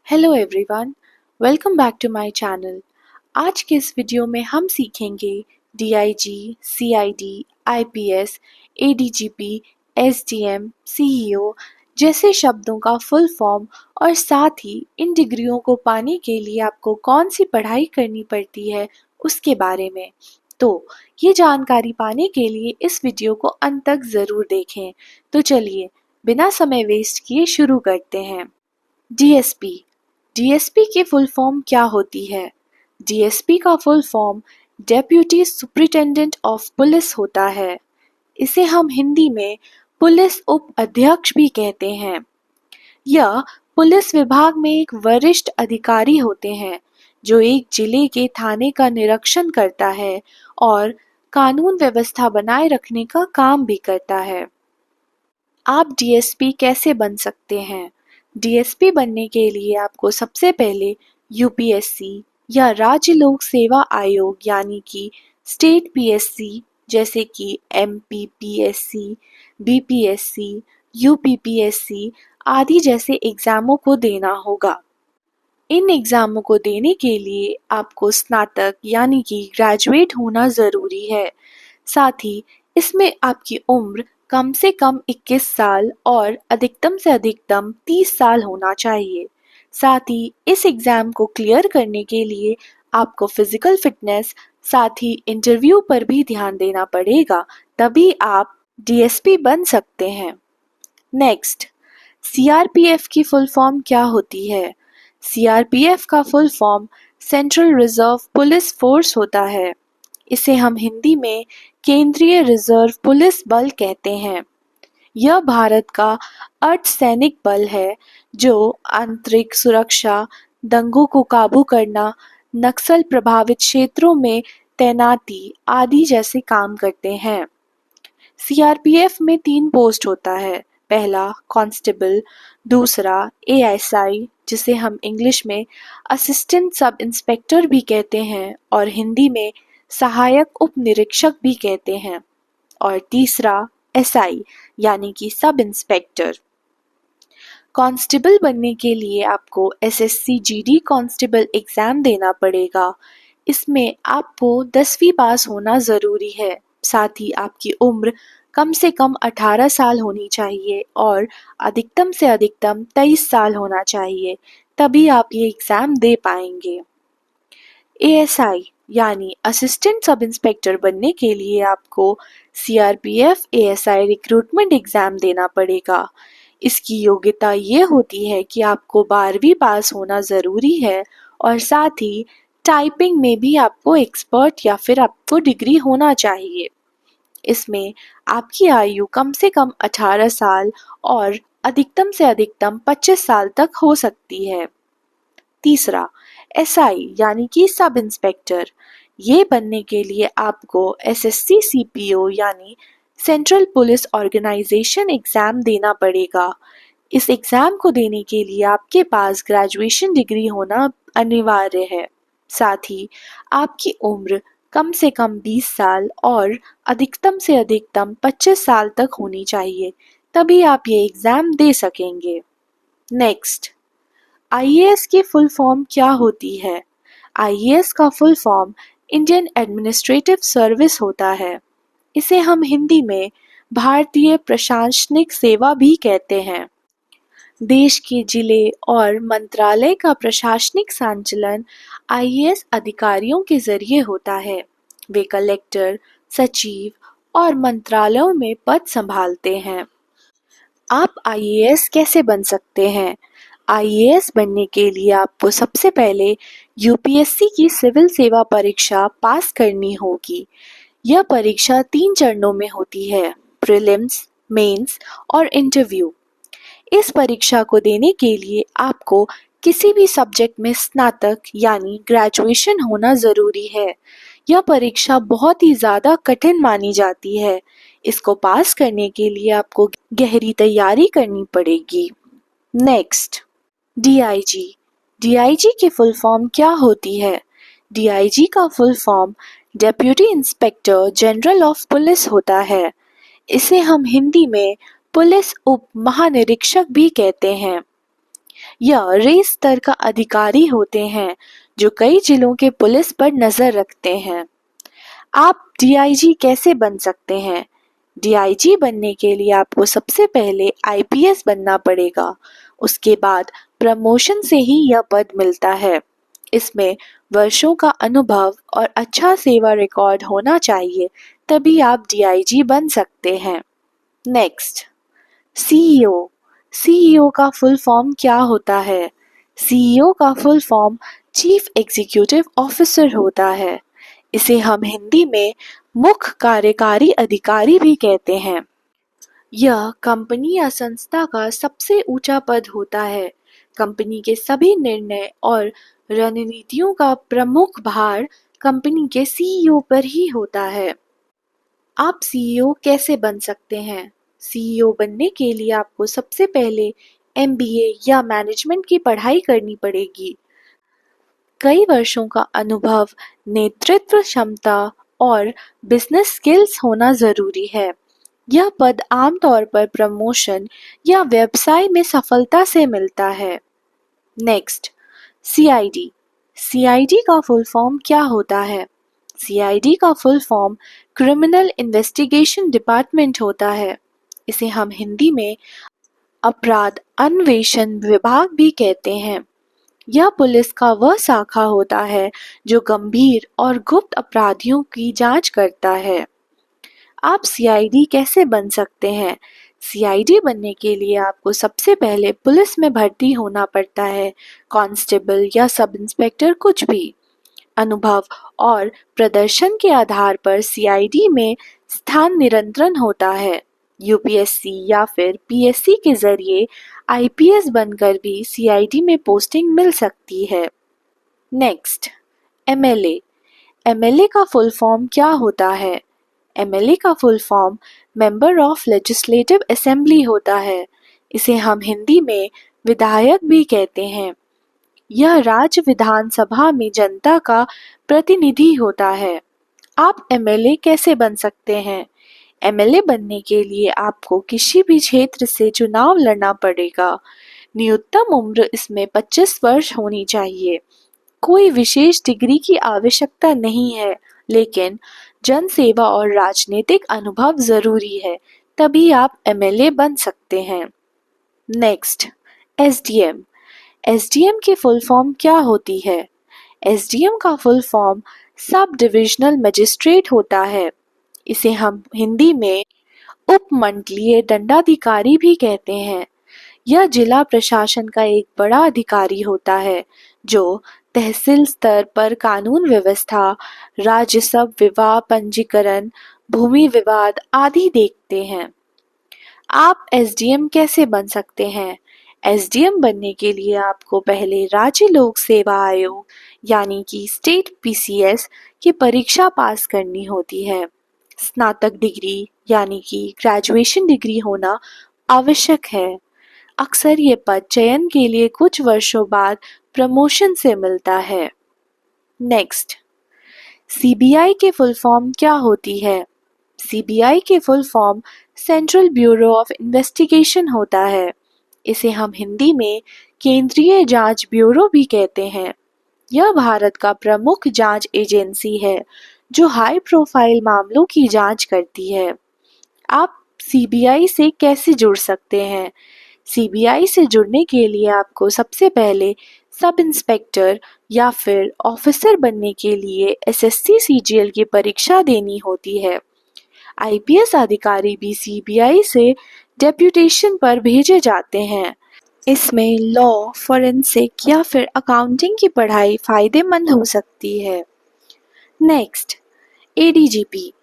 Hello everyone, welcome back to my channel. आज के इस वीडियो में हम सीखेंगे DIG, CID, IPS, ADGP, SDM, CEO जैसे शब्दों का फुल फॉर्म और साथ ही इन डिग्रियों को पाने के लिए आपको कौन सी पढ़ाई करनी पड़ती है उसके बारे में। तो ये जानकारी पाने के लिए इस वीडियो को अंत तक ज़रूर देखें। तो चलिए बिना समय वेस्ट किए शुरू करते हैं। डीएसपी डीएसपी की फुल फॉर्म क्या होती है? डीएसपी का full form deputy superintendent of police होता है। इसे हम हिंदी में पुलिस उप अध्यक्ष भी कहते हैं। यह पुलिस विभाग में एक वरिष्ठ अधिकारी होते हैं जो एक जिले के थाने का निरीक्षण करता है और कानून व्यवस्था बनाए रखने का काम भी करता है। आप डीएसपी कैसे बन सकते हैं? डीएसपी बनने के लिए आपको सबसे पहले यूपीएससी या राज्य लोक सेवा आयोग यानी कि स्टेट पीएससी जैसे कि एमपीपीएससी, बीपीएससी, यूपीपीएससी आदि जैसे एग्जामों को देना होगा। इन एग्जामों को देने के लिए आपको स्नातक यानी कि ग्रेजुएट होना ज़रूरी है। साथ ही इसमें आपकी उम्र कम से कम 21 साल और अधिकतम से अधिकतम 30 साल होना चाहिए। साथ ही इस एग्ज़ाम को क्लियर करने के लिए आपको फिज़िकल फिटनेस साथ ही इंटरव्यू पर भी ध्यान देना पड़ेगा, तभी आप डीएसपी बन सकते हैं। नेक्स्ट, सीआरपीएफ की फुल फॉर्म क्या होती है? सीआरपीएफ का full form central reserve police force होता है। इसे हम हिंदी में केंद्रीय रिजर्व पुलिस बल कहते हैं। यह भारत का अर्धसैनिक बल है जो आंतरिक सुरक्षा, दंगों को काबू करना, नक्सल प्रभावित क्षेत्रों में तैनाती आदि जैसे काम करते हैं। सीआरपीएफ में 3 पोस्ट होता है। पहला कांस्टेबल, दूसरा एएसआई जिसे हम इंग्लिश में असिस्टेंट सब इंस्पेक्टर भी कहते हैं और हिंदी में सहायक उप निरीक्षक भी कहते हैं, और तीसरा एसआई यानी कि सब इंस्पेक्टर। कांस्टेबल बनने के लिए आपको एसएससी जीडी कांस्टेबल एग्जाम देना पड़ेगा। इसमें आपको 10वीं पास होना ज़रूरी है। साथ ही आपकी उम्र कम से कम 18 साल होनी चाहिए और अधिकतम से अधिकतम 23 साल होना चाहिए, तभी आप ये एग्ज़ाम दे पाएंगे। एएसआई यानी असिस्टेंट सब इंस्पेक्टर बनने के लिए आपको सीआरपीएफ एएसआई रिक्रूटमेंट एग्ज़ाम देना पड़ेगा। इसकी योग्यता ये होती है कि आपको 12वीं पास होना ज़रूरी है और साथ ही टाइपिंग में भी आपको एक्सपर्ट या फिर आपको डिग्री होना चाहिए। इसमें आपकी आयु कम से कम 18 साल और अधिकतम से अधिकतम 25 साल तक हो सकती है। तीसरा, एसआई यानी कि सब इंस्पेक्टर। ये बनने के लिए आपको एसएससी सीपीओ यानी सेंट्रल पुलिस ऑर्गेनाइजेशन एग्ज़ाम देना पड़ेगा। इस एग्ज़ाम को देने के लिए आपके पास ग्रेजुएशन डिग्री होना अनिवार्य है। साथ ही आपकी उम्र कम से कम 20 साल और अधिकतम से अधिकतम 25 साल तक होनी चाहिए, तभी आप ये एग्ज़ाम दे सकेंगे। नेक्स्ट, आईएएस की फुल फॉर्म क्या होती है? आईएएस का full form Indian administrative service होता है। इसे हम हिंदी में भारतीय प्रशासनिक सेवा भी कहते हैं। देश के जिले और मंत्रालय का प्रशासनिक संचालन आईएएस अधिकारियों के जरिए होता है। वे कलेक्टर, सचिव और मंत्रालयों में पद संभालते हैं। आप आईएएस कैसे बन सकते हैं? आईएएस बनने के लिए आपको सबसे पहले यूपीएससी की सिविल सेवा परीक्षा पास करनी होगी। यह परीक्षा 3 चरणों में होती है, प्रीलिम्स, मेंस और इंटरव्यू। इस परीक्षा को देने के लिए आपको किसी भी सब्जेक्ट में स्नातक यानी ग्रेजुएशन होना ज़रूरी है। यह परीक्षा बहुत ही ज़्यादा कठिन मानी जाती है। इसको पास करने के लिए आपको गहरी तैयारी करनी पड़ेगी। Next, DIG. डीआईजी की फुल फॉर्म क्या होती है? डीआईजी का full form deputy inspector general of police होता है। इसे हम हिंदी में पुलिस उप महानिरीक्षक भी कहते हैं। यह रेस स्तर का अधिकारी होते हैं जो कई जिलों के पुलिस पर नजर रखते हैं। आप डीआईजी कैसे बन सकते हैं? डीआईजी बनने के लिए आपको सबसे पहले आईपीएस बनना पड़ेगा। उसके बाद प्रमोशन से ही यह पद मिलता है। इसमें वर्षों का अनुभव और अच्छा सेवा रिकॉर्ड होना चाहिए, तभी आप डीआईजी बन सकते हैं। Next, CEO. सीईओ का फुल फॉर्म क्या होता है? सीईओ का full form chief executive officer होता है। इसे हम हिंदी में मुख्य कार्यकारी अधिकारी भी कहते हैं। यह कंपनी या संस्था का सबसे ऊंचा पद होता है। कंपनी के सभी निर्णय और रणनीतियों का प्रमुख भार कंपनी के सीईओ पर ही होता है। आप सीईओ कैसे बन सकते हैं? सीईओ बनने के लिए आपको सबसे पहले एमबीए या मैनेजमेंट की पढ़ाई करनी पड़ेगी। कई वर्षों का अनुभव, नेतृत्व क्षमता और बिजनेस स्किल्स होना जरूरी है। यह पद आमतौर पर प्रमोशन या व्यवसाय में सफलता से मिलता है। Next, CID. सीआईडी का फुल फॉर्म क्या होता है? सीआईडी का full form criminal investigation department होता है। इसे हम हिंदी में अपराध अन्वेषण विभाग भी कहते हैं। यह पुलिस का वह शाखा होता है जो गंभीर और गुप्त अपराधियों की जांच करता है। आप सीआईडी कैसे बन सकते हैं? सीआईडी बनने के लिए आपको सबसे पहले पुलिस में भर्ती होना पड़ता है, कांस्टेबल या सब इंस्पेक्टर कुछ भी। अनुभव और प्रदर्शन के आधार पर सीआईडी में स्थान निरंतरण होता है। यूपीएससी या फिर पीएससी के जरिए आईपीएस बनकर भी सीआईडी में पोस्टिंग मिल सकती है। Next, MLA. एमएलए का फुल फॉर्म क्या होता है? एमएलए का full form member of legislative assembly होता है। इसे हम हिंदी में विधायक भी कहते हैं। यह राज्य विधानसभा में जनता का प्रतिनिधि होता है। आप एमएलए कैसे बन सकते हैं? एमएलए बनने के लिए आपको किसी भी क्षेत्र से चुनाव लड़ना पड़ेगा। न्यूनतम उम्र इसमें 25 वर्ष होनी चाहिए। कोई विशेष डिग्री की आवश्यकता नहीं है, लेकिन जन सेवा और राजनीतिक अनुभव जरूरी है, तभी आप एमएलए बन सकते हैं। Next, SDM. एसडीएम की फुल फॉर्म क्या होती है? एसडीएम का full form sub divisional magistrate होता है। इसे हम हिंदी में उपमंडलीय दंडाधिकारी भी कहते हैं। यह जिला प्रशासन का एक बड़ा अधिकारी होता है जो तहसील स्तर पर कानून व्यवस्था, राजस्व विवाद पंजीकरण, भूमि विवाद आदि देखते हैं। आप एसडीएम कैसे बन सकते हैं? एसडीएम बनने के लिए आपको पहले राज्य लोक सेवा आयोग यानी कि स्टेट पीसीएस की परीक्षा पास करनी होती है। स्नातक डिग्री यानी कि ग्रेजुएशन डिग्री होना आवश्यक है। अक्सर ये पद चयन के लिए कुछ वर्षों बाद प्रमोशन से मिलता है। नेक्स्ट, सीबीआई के फुल फॉर्म क्या होती है? सीबीआई के full form central bureau of investigation होता है। इसे हम हिंदी में केंद्रीय जांच ब्यूरो भी कहते हैं। यह भारत का प्रमुख जांच एजेंसी है जो हाई प्रोफाइल मामलों की जांच करती है। आप सीबीआई से कैसे जुड़ सकते हैं? सीबीआई से जुड़ने के लिए आपको सबसे पहले सब इंस्पेक्टर या फिर ऑफिसर बनने के लिए एसएससी सीजीएल की परीक्षा देनी होती है। आईपीएस अधिकारी भी सीबीआई से डेप्यूटेशन पर भेजे जाते हैं। इसमें लॉ, फॉरेंसिक या फिर अकाउंटिंग की पढ़ाई फायदेमंद हो सकती है। Next, ADGP.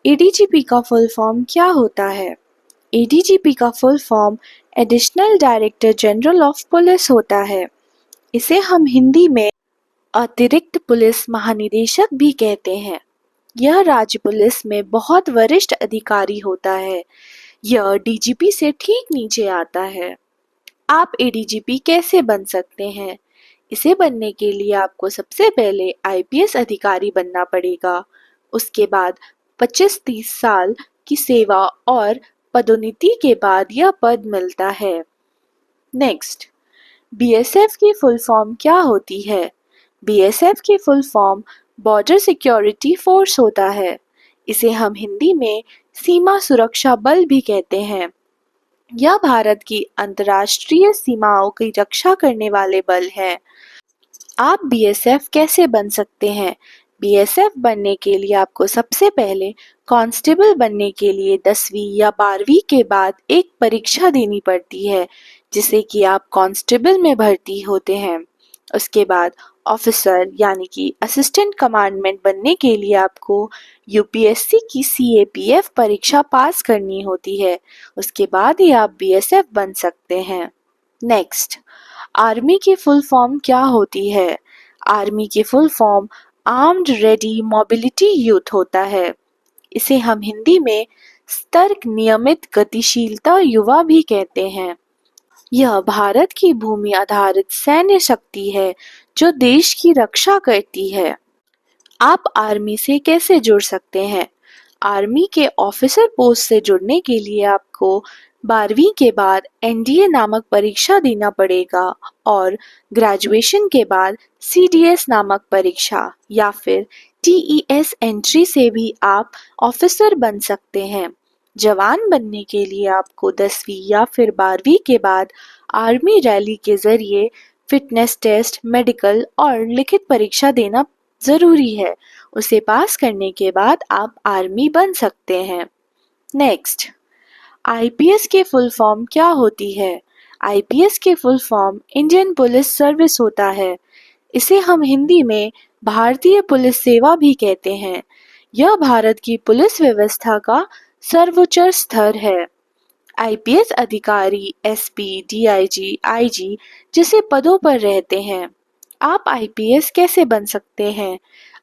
एडीजीपी का फुल फॉर्म क्या होता है? एडीजीपी का full form additional director general of police होता है। इसे हम हिंदी में अतिरिक्त पुलिस महानिदेशक भी कहते हैं। यह राज्य पुलिस में बहुत वरिष्ठ अधिकारी होता है। यह डीजीपी से ठीक नीचे आता है। आप एडीजीपी कैसे बन सकते हैं? इसे बनने के लिए आपको सबसे पहले आईपीएस अधिकारी बनना पड़ेगा। उसके बाद 25-30 साल की सेवा और पदोन्नति के बाद यह पद मिलता है। नेक्स्ट, बीएसएफ की फुल फॉर्म क्या होती है? बीएसएफ की full form border security force होता है। इसे हम हिंदी में सीमा सुरक्षा बल भी कहते हैं। यह भारत की अंतर्राष्ट्रीय सीमाओं की रक्षा करने वाले बल हैं। आप बीएसएफ कैसे बन सकते हैं? बीएसएफ बनने के लिए आपको सबसे पहले कांस्टेबल बनने के लिए 10वीं या 12वीं के बाद एक परीक्षा देनी पड़ती है, जिसे कि आप कांस्टेबल में भर्ती होते हैं। उसके बाद ऑफिसर यानी कि असिस्टेंट कमांडेंट बनने के लिए आपको यूपीएससी की सीएपीएफ परीक्षा पास करनी होती है। उसके बाद ही आप बीएसएफ बन सकते हैं। नेक्स्ट, आर्मी की फुल फॉर्म क्या होती है? आर्मी की full form armed ready mobility youth होता है। इसे हम हिंदी में सतर्क नियमित गतिशीलता युवा भी कहते हैं। यह भारत की भूमि आधारित सैन्य शक्ति है जो देश की रक्षा करती है। आप आर्मी से कैसे जुड़ सकते हैं? आर्मी के ऑफिसर पोस्ट से जुड़ने के लिए आपको 12वीं के बाद एनडीए नामक परीक्षा देना पड़ेगा और ग्रेजुएशन के बाद सीडीएस नामक परीक्षा या फिर टीईएस एंट्री से भी आप ऑफिसर बन सकते हैं। जवान बनने के लिए आपको 10वीं या फिर 12वीं के बाद आर्मी रैली के जरिए फिटनेस टेस्ट, मेडिकल और लिखित परीक्षा देना जरूरी है। उसे पास करने के बाद आप आर्मी बन सकते हैं। नेक्स्ट, आईपीएस की फुल फॉर्म क्या होती है? आईपीएस की full form Indian police service होता है। इसे हम हिंदी में भारतीय पुलिस सेवा भी कहते हैं। यह भारत की पुलिस व्यवस्था का सर्वोच्च स्तर है। आईपीएस अधिकारी एसपी, डीआईजी, आईजी जैसे पदों पर रहते हैं। आप आईपीएस कैसे बन सकते हैं?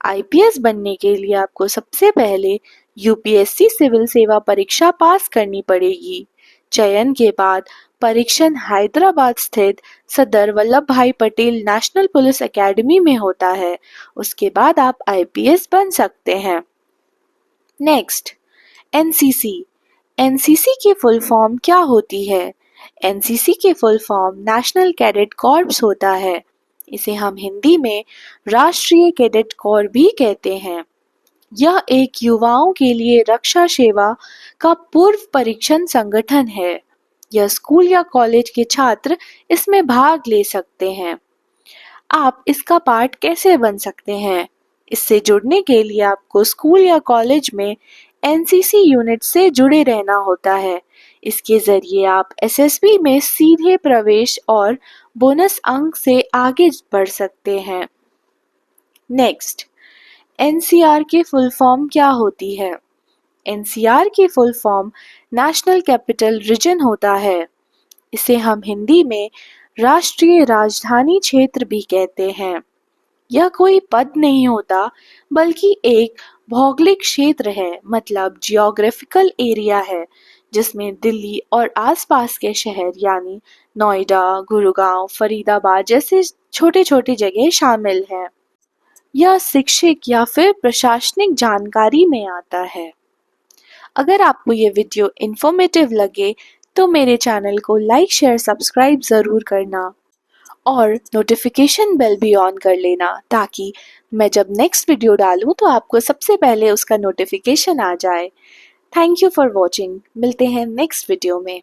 आईपीएस बनने के लिए आपको सबसे पहले यूपीएससी सिविल सेवा परीक्षा पास करनी पड़ेगी। चयन के बाद परीक्षण हैदराबाद स्थित सरदार वल्लभ भाई पटेल नेशनल पुलिस एकेडमी में होता है। उसके बाद आप आईपीएस बन सकते हैं। Next, NCC. एनसीसी की फुल फॉर्म क्या होती है? एनसीसी की full form national cadet corps होता है। इसे हम हिंदी में राष्ट्रीय कैडेट कोर भी कहते हैं। यह एक युवाओं के लिए रक्षा सेवा का पूर्व परीक्षण संगठन है। यह स्कूल या कॉलेज के छात्र इसमें भाग ले सकते हैं। आप इसका पार्ट कैसे बन सकते हैं? इससे जुड़ने के लिए आपको स्कूल या कॉलेज में एनसीसी यूनिट से जुड़े रहना होता है। इसके जरिए आप एसएसबी में सीधे प्रवेश और बोनस अंक से आगे बढ़ सकते हैं। नेक्स्ट, एनसीआर की फुल फॉर्म क्या होती है? एनसीआर की full form national capital region होता है। इसे हम हिंदी में राष्ट्रीय राजधानी क्षेत्र भी कहते हैं। यह कोई पद नहीं होता बल्कि एक भौगोलिक क्षेत्र है, मतलब जियोग्राफिकल एरिया है, जिसमें दिल्ली और आसपास के शहर यानी नोएडा, गुरुगांव, फरीदाबाद जैसे छोटे छोटे जगह शामिल हैं। यह शैक्षिक या फिर प्रशासनिक जानकारी में आता है। अगर आपको ये वीडियो इन्फॉर्मेटिव लगे तो मेरे चैनल को लाइक, शेयर, सब्सक्राइब ज़रूर करना और नोटिफिकेशन बेल भी ऑन कर लेना, ताकि मैं जब नेक्स्ट वीडियो डालूं तो आपको सबसे पहले उसका नोटिफिकेशन आ जाए। Thank you for watching. मिलते हैं नेक्स्ट वीडियो में।